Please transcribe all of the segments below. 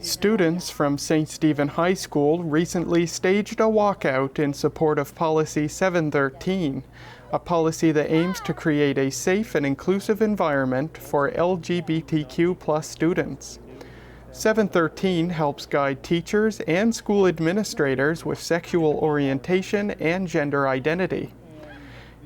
Students from St. Stephen High School recently staged a walkout in support of Policy 713, a policy that aims to create a safe and inclusive environment for LGBTQ+ students. 713 helps guide teachers and school administrators with sexual orientation and gender identity.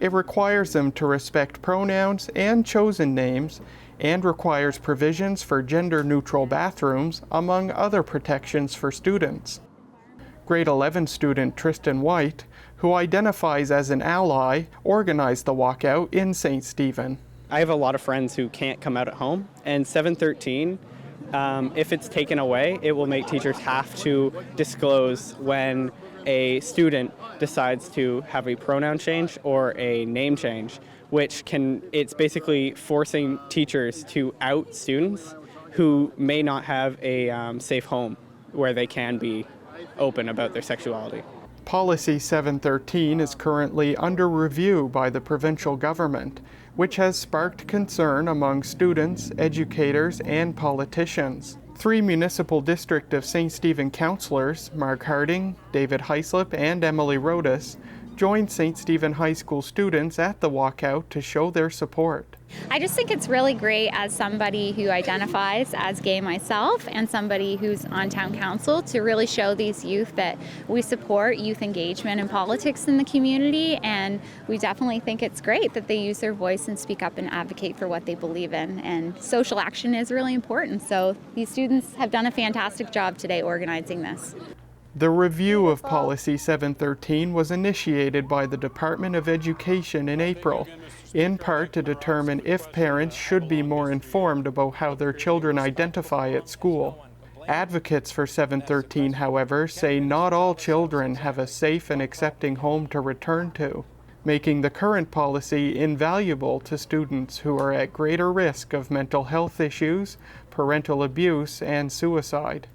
It requires them to respect pronouns and chosen names, and requires provisions for gender-neutral bathrooms, among other protections for students. Grade 11 student Tristan White, who identifies as an ally, organized the walkout in St. Stephen. I have a lot of friends who can't come out at home, and 713, if it's taken away, it will make teachers have to disclose when a student decides to have a pronoun change or a name change, it's basically forcing teachers to out students who may not have a safe home where they can be open about their sexuality. Policy 713 is currently under review by the provincial government, which has sparked concern among students, educators, and politicians. 3 Municipal District of St. Stephen councillors, Mark Harding, David Heislip, and Emily Rodas, joined St. Stephen High School students at the walkout to show their support. I just think it's really great as somebody who identifies as gay myself and somebody who's on town council to really show these youth that we support youth engagement and politics in the community, and we definitely think it's great that they use their voice and speak up and advocate for what they believe in, and social action is really important. So these students have done a fantastic job today organizing this. The review of Policy 713 was initiated by the Department of Education in April, in part to determine if parents should be more informed about how their children identify at school. Advocates for 713, however, say not all children have a safe and accepting home to return to, making the current policy invaluable to students who are at greater risk of mental health issues, parental abuse, and suicide.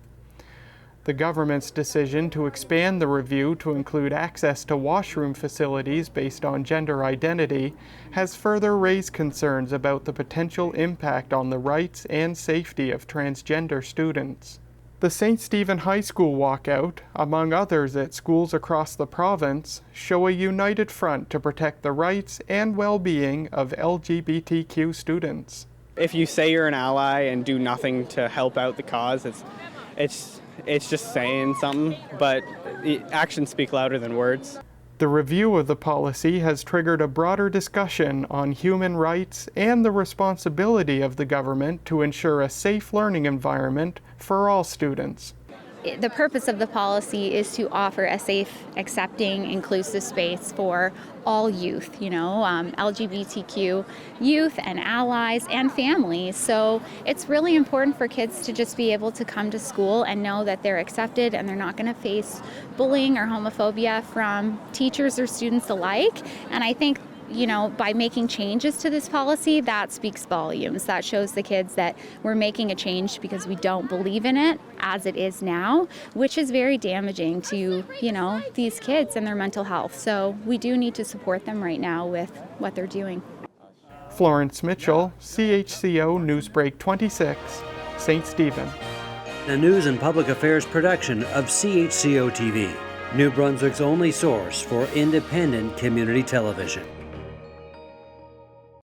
The government's decision to expand the review to include access to washroom facilities based on gender identity has further raised concerns about the potential impact on the rights and safety of transgender students. The St. Stephen High School walkout, among others at schools across the province, show a united front to protect the rights and well-being of LGBTQ students. If you say you're an ally and do nothing to help out the cause, it's just saying something, but actions speak louder than words. The review of the policy has triggered a broader discussion on human rights and the responsibility of the government to ensure a safe learning environment for all students. The purpose of the policy is to offer a safe, accepting, inclusive space for all youth, LGBTQ youth and allies and families. So it's really important for kids to just be able to come to school and know that they're accepted and they're not going to face bullying or homophobia from teachers or students alike. And I think by making changes to this policy, that speaks volumes. That shows the kids that we're making a change because we don't believe in it as it is now, which is very damaging to, these kids and their mental health. So we do need to support them right now with what they're doing. Florence Mitchell, CHCO NewsBreak26, St. Stephen. A news and public affairs production of CHCO-TV, New Brunswick's only source for independent community television.